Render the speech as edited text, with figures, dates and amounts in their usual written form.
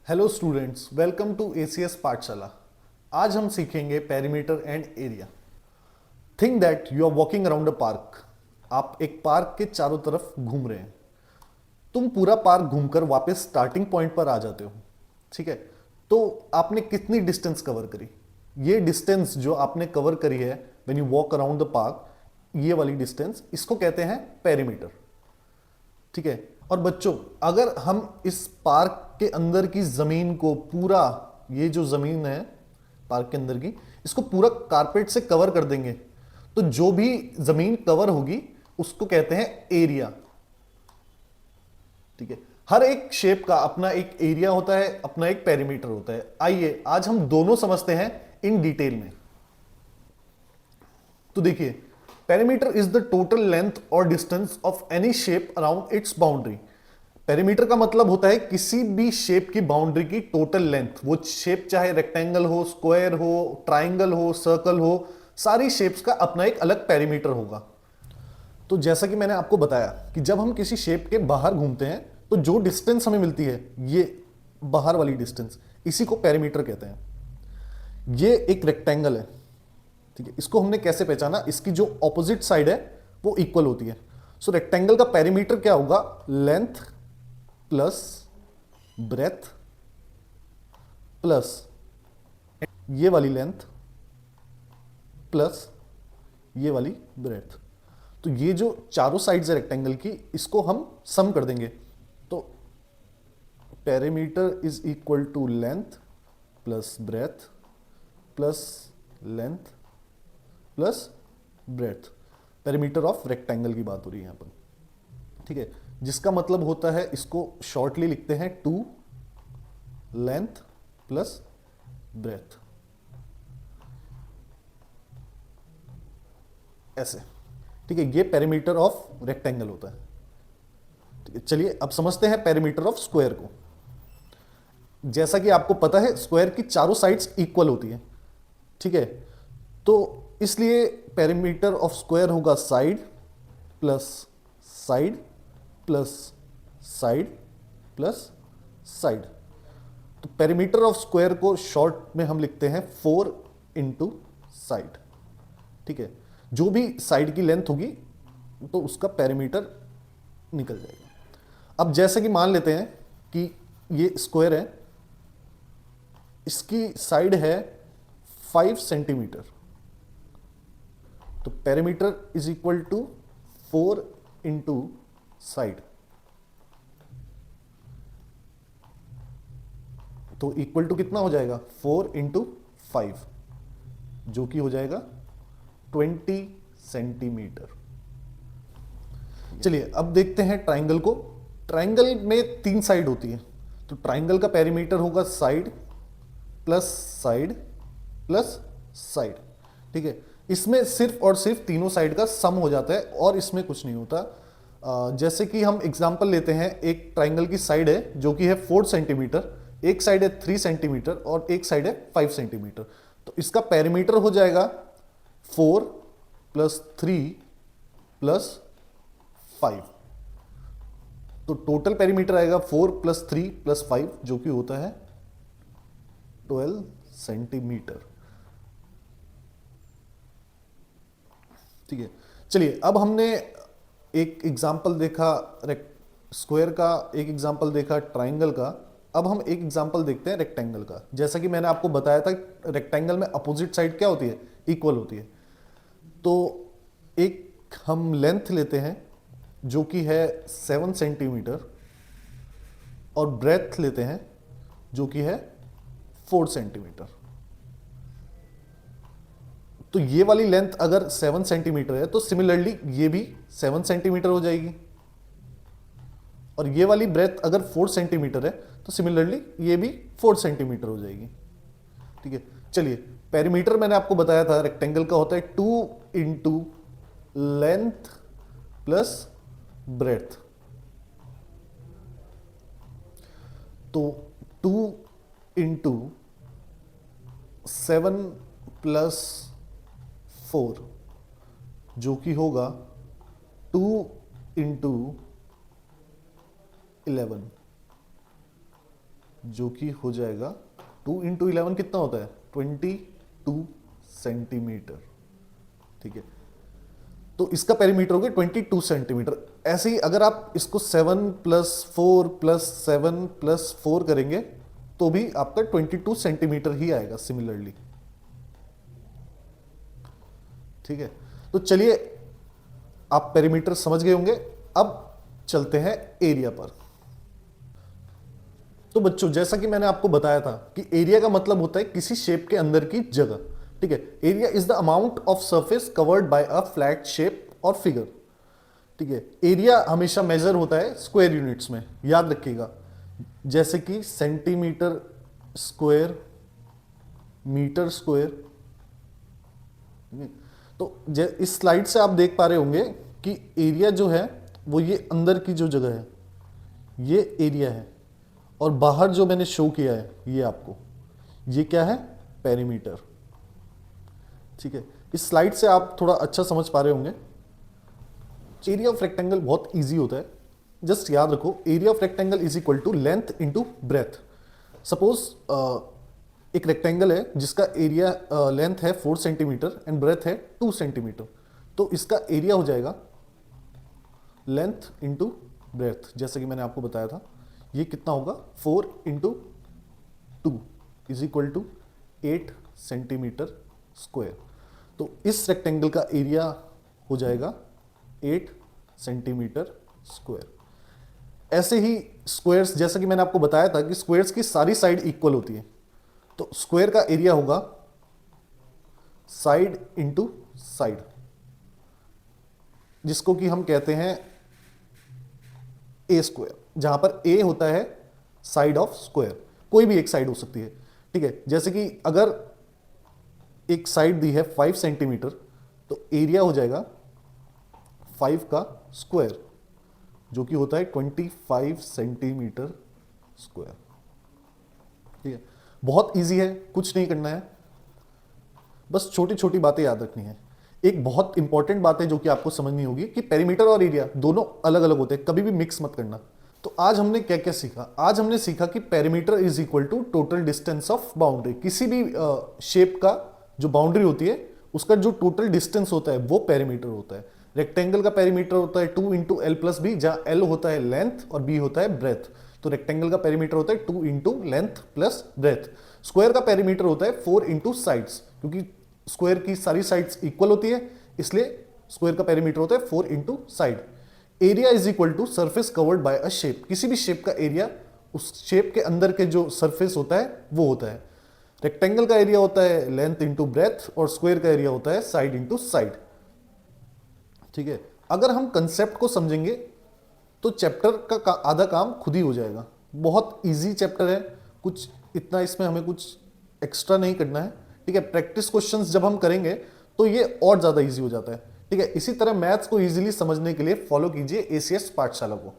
Hello students, welcome to ACS Pathshala. आज हम सीखेंगे perimeter and area. Think that you are walking around a park. आप एक park के चारों तरफ घूम रहे हैं। तुम पूरा पार्क घूमकर वापस स्टार्टिंग पॉइंट पर आ जाते हो। ठीक है, तो आपने कितनी डिस्टेंस कवर करी? ये डिस्टेंस जो आपने कवर करी है when you walk around the park, ये वाली डिस्टेंस, इसको कहते हैं पेरीमीटर। ठीक है, और बच्चों, अगर हम इस पार्क के अंदर की जमीन को पूरा, ये जो जमीन है पार्क के अंदर की, इसको पूरा कारपेट से कवर कर देंगे, तो जो भी जमीन कवर होगी उसको कहते हैं एरिया। ठीक है, हर एक शेप का अपना एक एरिया होता है, अपना एक पेरीमीटर होता है। आइए आज हम दोनों समझते हैं इन डिटेल में। तो देखिए, perimeter is the total length और distance of any shape around its boundary. Perimeter का मतलब होता है किसी भी शेप की बाउंड्री की टोटल लेंथ। वो शेप चाहे रेक्टेंगल हो, स्क्वायर हो, ट्राइंगल हो, सर्कल हो, सारी शेप्स का अपना एक अलग पेरीमीटर होगा। तो जैसा कि मैंने आपको बताया कि जब हम किसी शेप के बाहर घूमते हैं तो जो डिस्टेंस हमें मिलती है, ये बाहर वाली डिस्टेंस, इसी को पेरीमीटर कहते हैं। ये एक रेक्टेंगल है। ठीक है, इसको हमने कैसे पहचाना? इसकी जो ऑपोजिट साइड है वो इक्वल होती है। सो रेक्टेंगल का पेरीमीटर क्या होगा? लेंथ प्लस ब्रेथ प्लस ये वाली लेंथ प्लस ये वाली ब्रेथ। तो ये जो चारों साइड्स है रेक्टेंगल की, इसको हम सम कर देंगे। तो perimeter is equal to length plus breadth plus length plus breadth. Perimeter of rectangle की बात हो रही है यहां पर। ठीक है, जिसका मतलब होता है, इसको शॉर्टली लिखते हैं 2 लेंथ प्लस ब्रेथ, ऐसे। ठीक है, ये पेरीमीटर ऑफ रेक्टेंगल होता है। ठीक है, चलिए अब समझते हैं पेरीमीटर ऑफ स्क्वायर को। जैसा कि आपको पता है, स्क्वायर की चारों साइड्स इक्वल होती है। ठीक है, तो इसलिए पेरीमीटर ऑफ स्क्वायर होगा side plus side plus side plus side. तो पेरीमीटर ऑफ स्क्वायर को शॉर्ट में हम लिखते हैं 4 इंटू साइड। ठीक है, जो भी साइड की लेंथ होगी तो उसका पेरीमीटर निकल जाएगा। अब जैसे कि मान लेते हैं कि ये स्क्वायर है, इसकी साइड है 5 सेंटीमीटर, तो perimeter is equal to 4 into side. तो इक्वल टू कितना हो जाएगा? 4 इंटू 5, जो कि हो जाएगा 20 सेंटीमीटर। चलिए अब देखते हैं ट्राइंगल को। ट्राइंगल में 3 साइड होती है, तो ट्राइंगल का पेरीमीटर होगा side plus side plus side. ठीक है, इसमें सिर्फ और सिर्फ तीनों साइड का सम हो जाता है और इसमें कुछ नहीं होता। जैसे कि हम एग्जांपल लेते हैं, एक ट्राइंगल की साइड है जो कि है 4 सेंटीमीटर, एक साइड है 3 सेंटीमीटर और एक साइड है 5 सेंटीमीटर। तो इसका पेरीमीटर हो जाएगा 4 प्लस 3 प्लस 5। तो टोटल पेरीमीटर आएगा 4 प्लस 3 प्लस 5, जो कि होता है 12 सेंटीमीटर। ठीक है, चलिए अब हमने एक एग्जाम्पल देखा स्क्वायर का, एक एग्जाम्पल देखा ट्राइंगल का। अब हम एक एग्जाम्पल देखते हैं रेक्टेंगल का। जैसा कि मैंने आपको बताया था, रेक्टेंगल में अपोजिट साइड क्या होती है? इक्वल होती है। तो एक हम लेंथ लेते हैं जो कि है 7 सेंटीमीटर और ब्रेथ लेते हैं जो कि है 4 सेंटीमीटर। तो ये वाली लेंथ अगर 7 सेंटीमीटर है तो सिमिलरली ये भी 7 सेंटीमीटर हो जाएगी, और ये वाली ब्रेथ अगर 4 सेंटीमीटर है तो सिमिलरली ये भी 4 सेंटीमीटर हो जाएगी। ठीक है, चलिए पेरीमीटर मैंने आपको बताया था रेक्टेंगल का होता है 2 इंटू लेंथ प्लस ब्रेथ। तो 2 इंटू 7 प्लस 4, जो कि होगा 2 इंटू 11, जो कि हो जाएगा 2 इंटू 11 कितना होता है 22 सेंटीमीटर। ठीक है, तो इसका पेरीमीटर हो गया 22 सेंटीमीटर। ऐसे ही अगर आप इसको 7 प्लस 4 प्लस 7 प्लस 4 करेंगे तो भी आपका 22 सेंटीमीटर ही आएगा सिमिलरली। ठीक है, तो चलिए आप पेरीमीटर समझ गए होंगे, अब चलते हैं एरिया पर। तो बच्चों जैसा कि मैंने आपको बताया था कि एरिया का मतलब होता है किसी शेप के अंदर की जगह। ठीक है, area is the amount of surface covered by a flat shape और फिगर। ठीक है, एरिया हमेशा मेजर होता है स्क्वायर यूनिट्स में, याद रखिएगा, जैसे कि सेंटीमीटर स्क्वायर, मीटर स्क्वायर। तो इस स्लाइड से आप देख पा रहे होंगे कि एरिया जो है वो ये अंदर की जो जगह है ये एरिया है, और बाहर जो मैंने शो किया है ये आपको, ये क्या है, पेरीमीटर। ठीक है, इस स्लाइड से आप थोड़ा अच्छा समझ पा रहे होंगे। एरिया ऑफ रेक्टेंगल बहुत इजी होता है, जस्ट याद रखो area of rectangle is equal to length into breadth. Suppose एक रेक्टेंगल है जिसका एरिया लेंथ है 4 सेंटीमीटर एंड ब्रेथ है 2 सेंटीमीटर, तो इसका एरिया हो जाएगा लेंथ इंटू ब्रेथ, जैसे कि मैंने आपको बताया था। ये कितना होगा 4 into 2 is equal to 8 centimetre square. तो इस रेक्टेंगल का एरिया हो जाएगा 8 सेंटीमीटर स्क्वायर। ऐसे ही स्क्वायर्स, जैसा कि मैंने आपको बताया था कि स्क्वायर्स की सारी साइड इक्वल होती है, तो स्क्वायर का एरिया होगा साइड इंटू साइड, जिसको कि हम कहते हैं ए स्क्वायर, जहां पर ए होता है साइड ऑफ स्क्वायर, कोई भी एक साइड हो सकती है। ठीक है, जैसे कि अगर एक साइड दी है 5 सेंटीमीटर तो एरिया हो जाएगा 5 का स्क्वायर, जो कि होता है 25 सेंटीमीटर स्क्वायर। ठीक है, बहुत इजी है, कुछ नहीं करना है, बस छोटी छोटी बातें याद रखनी है। एक बहुत इंपॉर्टेंट बात है जो कि आपको समझनी होगी कि पेरीमीटर और एरिया दोनों अलग अलग होते हैं, कभी भी मिक्स मत करना। तो आज हमने क्या क्या सीखा? आज हमने सीखा कि perimeter is equal to total distance of boundary. किसी भी शेप का जो बाउंड्री होती है उसका जो टोटल डिस्टेंस होता है वो पेरीमीटर होता है। रेक्टेंगल का पेरीमीटर होता है 2 इंटू एल प्लस बी, जहां एल होता है लेंथ और बी होता है ब्रेथ। तो रेक्टेंगल का पेरीमीटर होता है 2 into length plus breath. Square का पेरीमीटर होता है 4 इंटू साइड्स, क्योंकि स्क्वायर की सारी साइड्स इक्वल होती है, इसलिए स्क्वायर का पेरीमीटर होता है 4 into side. Area is equal to surface covered by a shape. किसी भी शेप का एरिया उस शेप के अंदर के जो सरफेस होता है वो होता है। रेक्टेंगल का एरिया होता है लेंथ इंटू ब्रेथ और स्क्वायर का एरिया होता है साइड इंटू साइड। ठीक है, अगर हम कंसेप्ट को समझेंगे तो चैप्टर का आधा काम खुद ही हो जाएगा। बहुत इजी चैप्टर है, कुछ इतना इसमें हमें कुछ एक्स्ट्रा नहीं करना है। ठीक है, प्रैक्टिस क्वेश्चंस जब हम करेंगे तो ये और ज्यादा इजी हो जाता है। ठीक है, इसी तरह मैथ्स को इजीली समझने के लिए फॉलो कीजिए एसीएस पाठशाला को।